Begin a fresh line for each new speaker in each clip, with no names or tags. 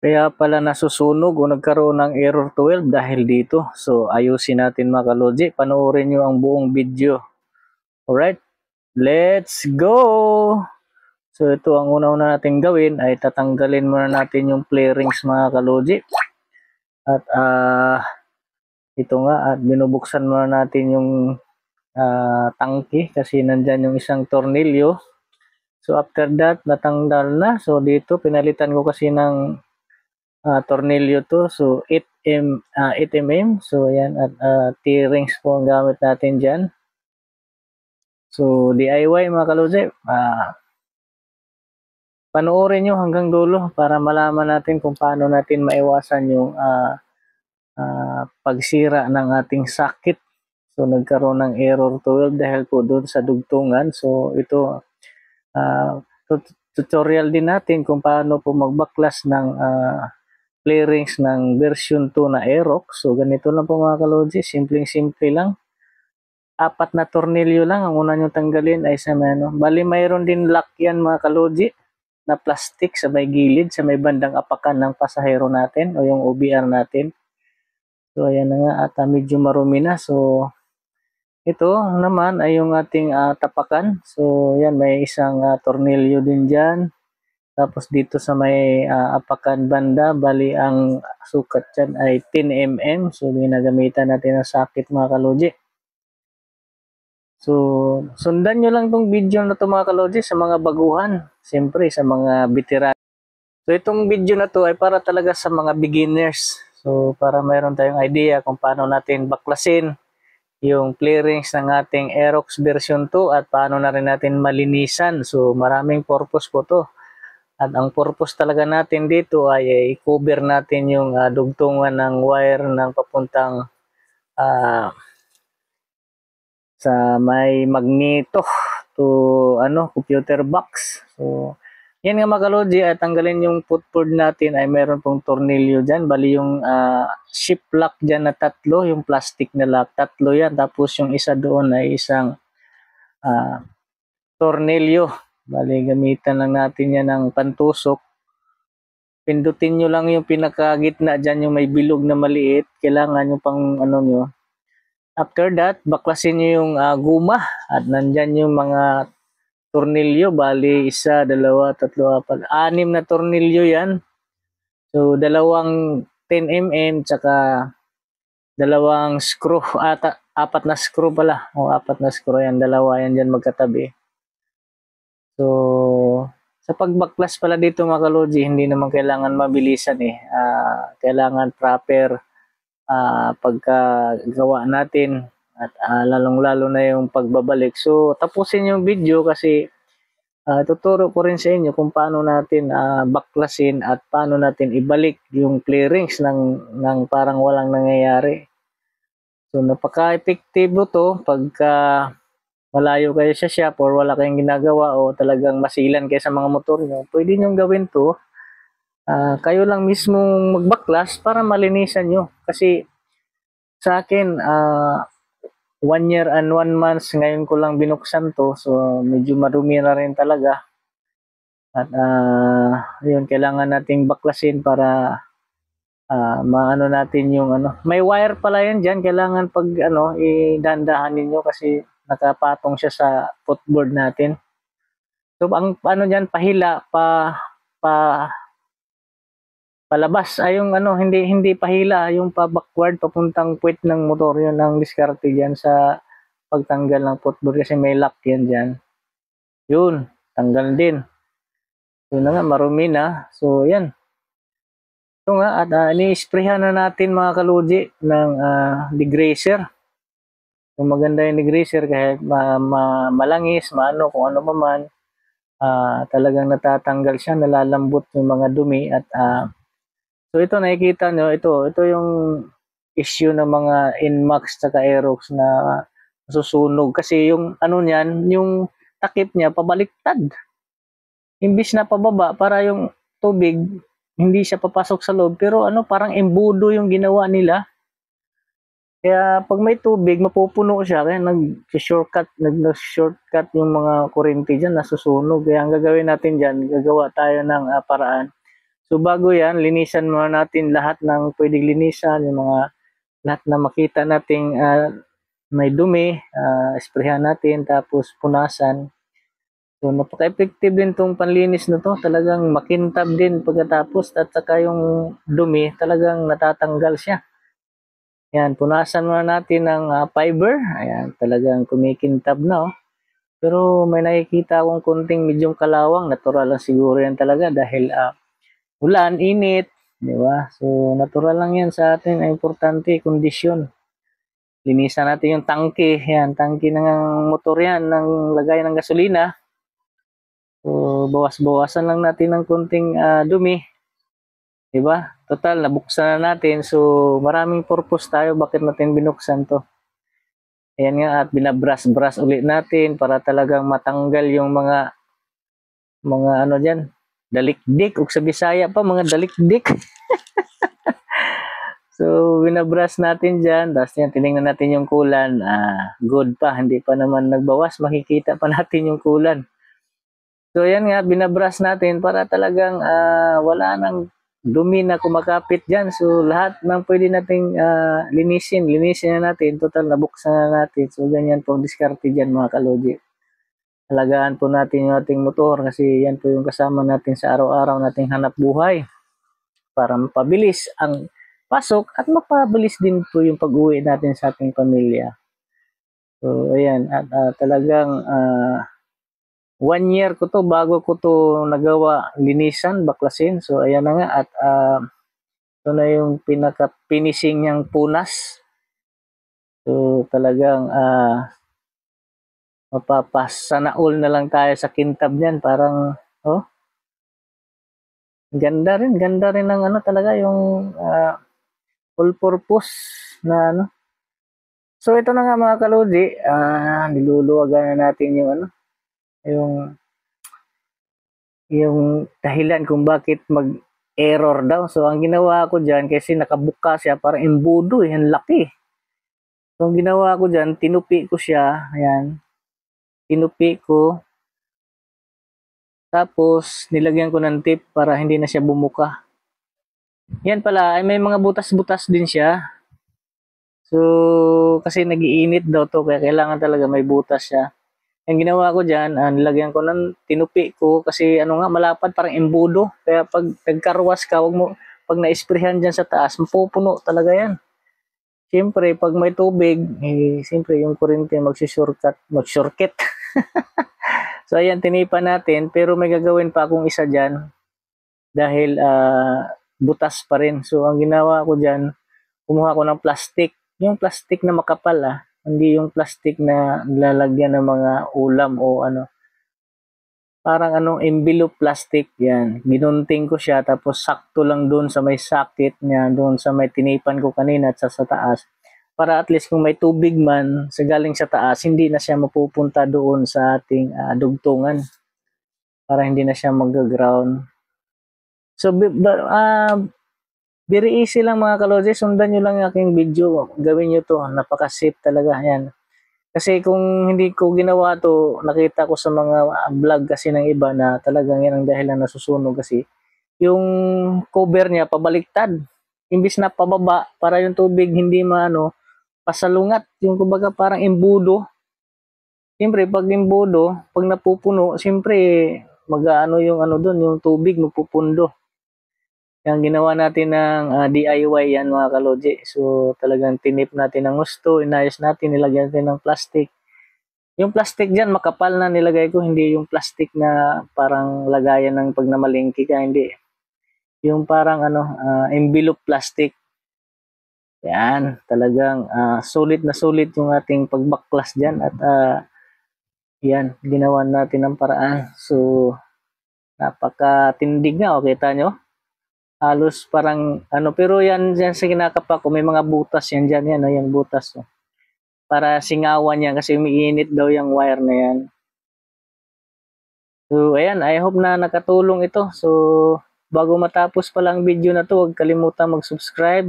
Kaya pala nasusunog o nagkaroon ng error 12 dahil dito. So ayusin natin mga kalodji. Panoorin nyo ang buong video. Alright, let's go! So ito ang una-una natin gawin ay tatanggalin muna natin yung play rings mga kalodji. At ito nga at binubuksan muna natin yung tangke kasi nandyan yung isang tornilyo. So after that natanggal na. So dito pinalitan ko kasi ng tornilyo to. So 8mm. So ayan at T-rings po ang gamit natin dyan. So DIY mga kalodji. Panoorin nyo hanggang dulo para malaman natin kung paano natin maiwasan yung pagsira ng ating sakit. So nagkaroon ng error 12 dahil po doon sa dugtungan. So ito tutorial din natin kung paano po magbaklas ng play rings ng version 2 na Aerox. So ganito lang po mga kalodji, simpleng-simple lang. 4 na tornilyo lang ang una nyo tanggalin ay sa ano. Bali mayroon din lock yan mga kalodji na plastic sa may gilid, sa may bandang apakan ng pasahero natin o yung OBR natin. So ayan na nga at medyo marumi na. So ito naman ay yung ating tapakan. So yan may isang tornilyo din dyan. Tapos dito sa may apakan banda, bali ang sukat dyan ay 10mm. So ginagamitan natin ng sakit mga kalodji. So sundan nyo lang tong video na to mga kalodji sa mga baguhan. Siyempre sa mga veteran. So itong video na to ay para talaga sa mga beginners. So para mayroon tayong idea kung paano natin baklasin yung play rings ng ating Aerox version 2 at paano na rin natin malinisan. So maraming purpose po to. At ang purpose talaga natin dito ay i-cover natin yung dugtungan ng wire ng papuntang sa may magneto to computer box. So yan nga mga kalodji at tanggalin yung footboard natin ay meron pong tornilyo dyan. Bali yung shift lock dyan na tatlo, yung plastic na lock, tatlo yan. Tapos yung isa doon ay isang tornilyo. Bali gamitan lang natin yan ng pantusok. Pindutin nyo lang yung pinakagitna dyan, yung may bilog na maliit. Kailangan yung pang nyo. After that, baklasin nyo yung guma at nandyan yung mga tornilyo, bali 1, 2, 3, 4, 6 na tornilyo yan. So, 2 10mm tsaka 2 screw, 4 na screw pala. O 4 na screw yan, 2 yan dyan magkatabi. So, sa pagbaklas pala dito mga kalodji, hindi naman kailangan mabilisan kailangan proper pagkagawa natin at lalong-lalo na yung pagbabalik. So tapusin yung video kasi tuturo ko rin sa inyo kung paano natin baklasin at paano natin ibalik yung play rings ng parang walang nangyayari. So napaka-epektibo to pagka malayo kayo sa shop or wala kayong ginagawa o talagang masilan kayo sa mga motor nyo. Pwede nyo gawin to. Kayo lang mismo magbaklas para malinisan nyo. Kasi sa akin, 1 year and 1 month, ngayon ko lang binuksan to. So, medyo marumi na rin talaga. At yun, kailangan nating baklasin para maano natin yung May wire pala yan dyan. Kailangan pag idandahan ninyo kasi nakapatong siya sa footboard natin. So, ang dyan, pahila, palabas ay yung hindi pahila, yung pa backward papuntang puwet ng motor, yun ang diskarte diyan sa pagtanggal ng footboard kasi may lock yan diyan. Yun, tanggal din. So na nga marumi na. So yan. Ito nga at ini-sprayhan na natin mga kalodji ng degreaser. So maganda yung degreaser kahit malangis, kung ano pa man, talagang natatanggal siya, nalalambot yung mga dumi at so ito nakikita nyo, ito yung issue ng mga Inmax at Aerox na susunog. Kasi yung niyan, yung takip niya pabaliktad. Imbis na pababa para yung tubig hindi siya papasok sa loob. Pero parang embudo yung ginawa nila. Kaya pag may tubig, mapupuno siya. Kaya nag-shortcut yung mga kuryente dyan, nasusunog. Kaya ang gagawin natin dyan, gagawa tayo ng paraan. So So bago yan, linisan muna natin lahat ng pwedeng linisan, yung mga lahat na makita nating may dumi, sprayhan natin, tapos punasan. So napaka-effective din tong panlinis na to. Talagang makintab din pagkatapos at saka yung dumi talagang natatanggal siya. Yan, punasan muna natin ng fiber. Ayan, talagang kumikintab na oh. Pero may nakikita akong kunting medyong kalawang. Natural lang siguro yan talaga dahil ulan, init. Di ba? So natural lang yan sa atin. Importante, kondisyon. Linisan natin yung tangke. Yan, tangke ng motor yan, ng lagay ng gasolina. So, bawas-bawasan lang natin ng kunting dumi. Diba? Total, nabuksan na natin. So, maraming purpose tayo. Bakit natin binuksan to? Ayan nga, at binabras-bras ulit natin para talagang matanggal yung mga ano dyan, dalikdik. O sa Bisaya pa, mga dalikdik. So, binabras natin dyan. Tapos yan, tinignan natin yung kulan. Good pa, hindi pa naman nagbawas. Makikita pa natin yung kulan. So yan nga, binabras natin para talagang wala nang dumi na kumakapit dyan. So lahat ng pwede nating linisin na natin. Total, nabuksan na natin. So ganyan po, diskarte dyan mga kalodi. Alagaan po natin yung ating motor kasi yan po yung kasama natin sa araw-araw nating hanap buhay para mapabilis ang pasok at mapabilis din po yung pag-uwi natin sa ating pamilya. So ayan, at talagang 1 year ko to bago ko to nagawa linisan, baklasin. So ayan na nga at ito na yung pinaka-finishing niyang punas. So talagang mapapasana all na lang tayo sa kintab niyan. Parang ganda rin ng ano talaga yung all purpose na ano. So ito na nga mga kalodi, niluluwagan na natin yung ano, yung dahilan kung bakit mag-error daw. So, ang ginawa ko dyan, kasi nakabuka siya, parang embudo, yan laki. So, ang ginawa ko dyan, tinupi ko siya, ayan, tinupi ko, tapos, nilagyan ko ng tip para hindi na siya bumuka. Yan pala, ay may mga butas-butas din siya. So, kasi nagiinit daw to, kaya kailangan talaga may butas siya. Ang ginawa ko dyan, nilagyan ko ng tinupi ko kasi ano nga, malapad, parang embudo. Kaya pag nagkarwas ka, wag mo, pag na-sprayhan dyan sa taas, mapupuno talaga yan. Siyempre, pag may tubig, siyempre yung kuryente mag-shortcut. So ayan, tinipan natin, pero may gagawin pa akong isa dyan dahil butas pa rin. So ang ginawa ko dyan, kumuha ko ng plastic. Yung plastic na makapal hindi yung plastic na lalagyan ng mga ulam o ano. Parang envelope plastic yan. Ginunting ko siya tapos sakto lang doon sa may sakit niya, doon sa may tinipan ko kanina at sa taas. Para at least kung may tubig man sa galing sa taas, hindi na siya mapupunta doon sa ating dugtungan. Para hindi na siya mag-ground. So, very easy lang mga kalodje. Sundan nyo lang yung aking video. Gawin nyo to. Napaka-safe talaga. Yan. Kasi kung hindi ko ginawa to, nakita ko sa mga vlog kasi ng iba na talagang yan ang dahilan na nasusunog kasi yung cover niya pabaliktad. Imbis na pababa para yung tubig hindi pasalungat. Yung kumbaga parang embudo. Siyempre pag embudo, pag napupuno, siyempre mag-aano yung doon, yung tubig magpupundo. Yung ginawa natin ng DIY yan mga kalodje. So talagang tinip natin ng gusto, inayos natin, nilagyan natin ng plastic. Yung plastic dyan, makapal na nilagay ko, hindi yung plastic na parang lagayan ng pag namalingki ka, hindi. Yung parang envelope plastic. Yan, talagang sulit na sulit yung ating pagbaklas dyan at yan, ginawa natin ng paraan. So, napakatindig nga, kita nyo? Halos parang pero yan sa kinakapak ko may mga butas yan diyan yan butas para singawan yan kasi umiinit daw yung wire na yan. So ayan, I hope na nakatulong ito. So bago matapos pa lang video na to, huwag kalimutan mag-subscribe,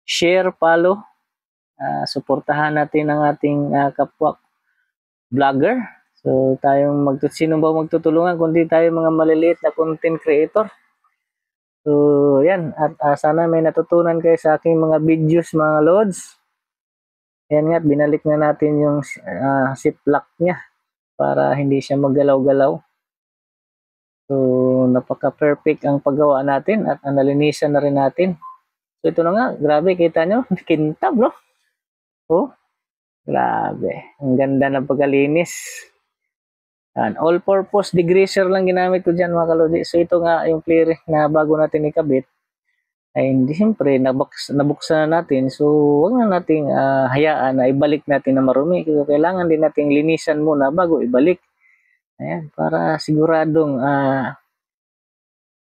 share, follow. Suportahan natin ang ating kapwa vlogger. So sino ba magtutulungan kundi tayo mga maliliit na content creator. So, yan. At sana may natutunan kayo sa aking mga videos, mga lods. Yan nga, binalik na natin yung ziplock niya para hindi siya maggalaw-galaw. So, napaka-perfect ang paggawa natin at nalinisan na rin natin. So, ito na nga. Grabe, kita nyo? Kintab, no? Oh, grabe. Ang ganda ng pagkalinis. All-purpose degreaser lang ginamit ko dyan, mga kalodi. So, ito nga yung clear na bago natin ikabit. Ay hindi, siyempre nabuksan na natin, so wag na nating hayaan na ibalik natin na marumi. So, kailangan din nating linisan muna bago ibalik. Ayan, para siguradong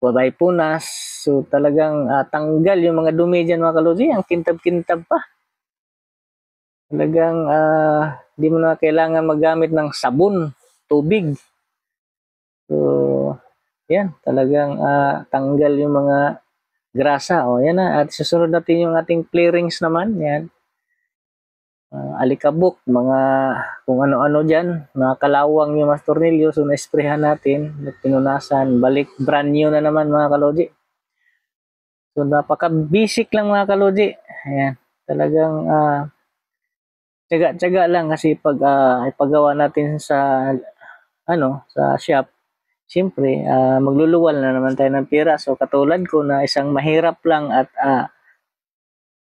wabay punas. So talagang tanggal yung mga dumi dyan, mga kalodi. Ang kintab-kintab pa. Talagang di mo na kailangan magamit ng sabon, tubig. So yan, talagang tanggal yung mga grasa. O, yan na. At susunod natin yung ating clearings naman. Yan. Alikabok, mga kung ano-ano dyan. Mga kalawang yung mas tornilyo. So, na-sprayhan natin. Pinunasan. Balik, brand new na naman, mga kalodi. So, napaka-basic lang, mga kalodi. Ayan. Talagang tsaga-tsaga lang kasi pag ipagawa natin sa sa shop, siyempre, magluluwal na naman tayo ng pera. So, katulad ko na isang mahirap lang at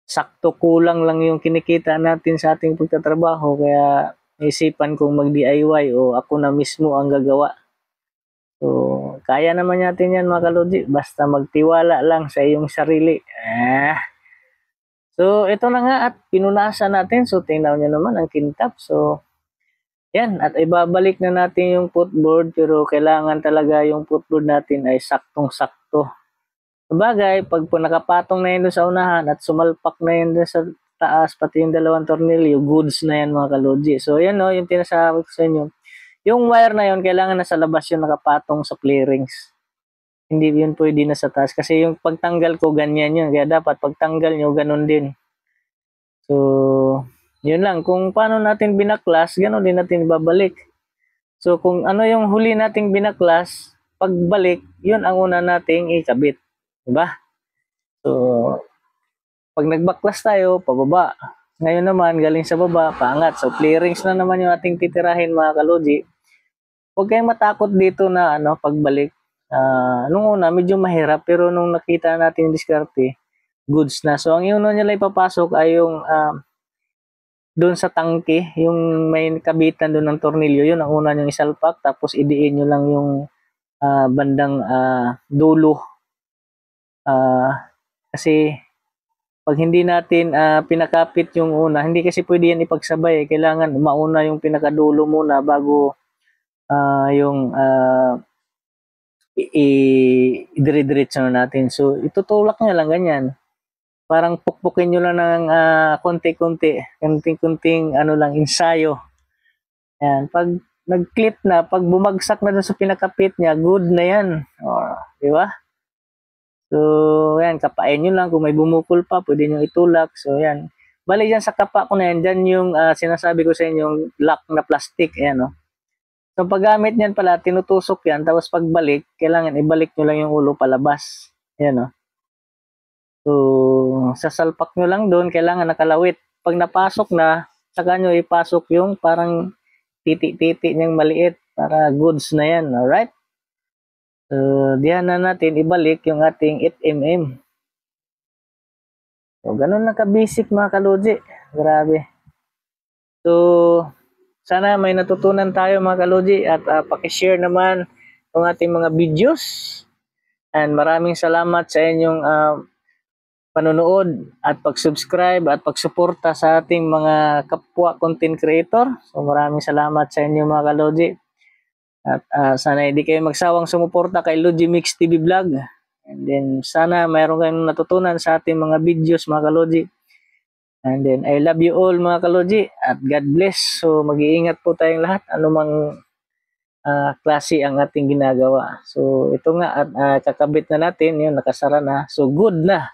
sakto kulang lang yung kinikita natin sa ating pagtatrabaho. Kaya, isipan kong mag-DIY o ako na mismo ang gagawa. So, kaya naman natin yan, mga kalodi. Basta magtiwala lang sa iyong sarili. So, ito na nga at pinunasan natin. So, tingnan nyo naman ang kintab. So, yan, at ibabalik na natin yung footboard, pero kailangan talaga yung footboard natin ay saktong-sakto. Sabagay, pag po nakapatong na yun doon sa unahan at sumalpak na yun doon sa taas, pati yung dalawang tornilyo, goods na yan, mga kalodji. So yan o, yung tinasabi ko sa inyo. Yung wire na yun, kailangan nasa labas yun nakapatong sa clearings. Hindi yun pwede na sa taas. Kasi yung pagtanggal ko, ganyan yun. Kaya dapat pagtanggal nyo, ganun din. So, yun lang, kung paano natin binaklas, gano'n din natin ibabalik. So, kung ano yung huli nating binaklas, pagbalik, yun ang una nating ikabit. Diba? So, pag nagbaklas tayo, pababa. Ngayon naman, galing sa baba, paangat. So, clearings na naman yung ating titirahin, mga kalodi. Huwag kayong matakot dito na pagbalik. Nung una, medyo mahirap, pero nung nakita natin yung diskarte, goods na. So, ang una nila ipapasok ay yung doon sa tangke, yung may kabitan doon ng tornilyo, yun ang una nyo isalpak, tapos idiin nyo lang yung bandang dulo. Kasi pag hindi natin pinakapit yung una, hindi kasi pwede yan ipagsabay. Kailangan mauna yung pinakadulo muna bago yung i-dire-diretso na natin. So, itutulak nyo lang ganyan. Parang pukpukin nyo lang ng konti-konti, kunting-kunting ensayo. Yan. Pag nag-clip na, pag bumagsak na dun sa pinakapit niya, good na yan. Di ba? So, yan, kapain nyo lang. Kung may bumukol pa, pwede nyo itulak. So, yan. Bali dyan sa kapa ko na yan, dyan yung sinasabi ko sa inyo, yung lock na plastic. Ayan, So, paggamit niyan pala, tinutusok yan. Tapos pagbalik, kailangan ibalik nyo lang yung ulo palabas. Ayan, So, sasalpak nyo lang doon, kailangan nakalawit. Pag napasok na, saka nyo ipasok yung parang titi-titi niyang maliit para goods na yan. Alright? So, diyan na natin ibalik yung ating 8mm. So, ganun na ka-basic, mga kalodji. Grabe. So, sana may natutunan tayo, mga kalodji, at pakishare naman ang ating mga videos. And maraming salamat sa inyong panonood at pag-subscribe at pagsuporta sa ating mga kapwa content creator. So maraming salamat sa inyo, mga kalodji. At sana hindi kayo magsawang sumuporta kay Logi Mix TV Vlog. And then sana mayroon kayong natutunan sa ating mga videos, mga kalodji. And then I love you all, mga kalodji, at God bless. So mag-iingat po tayong lahat anumang klase ang ating ginagawa. So ito nga at kakabit na natin, yun nakasara na. So good na.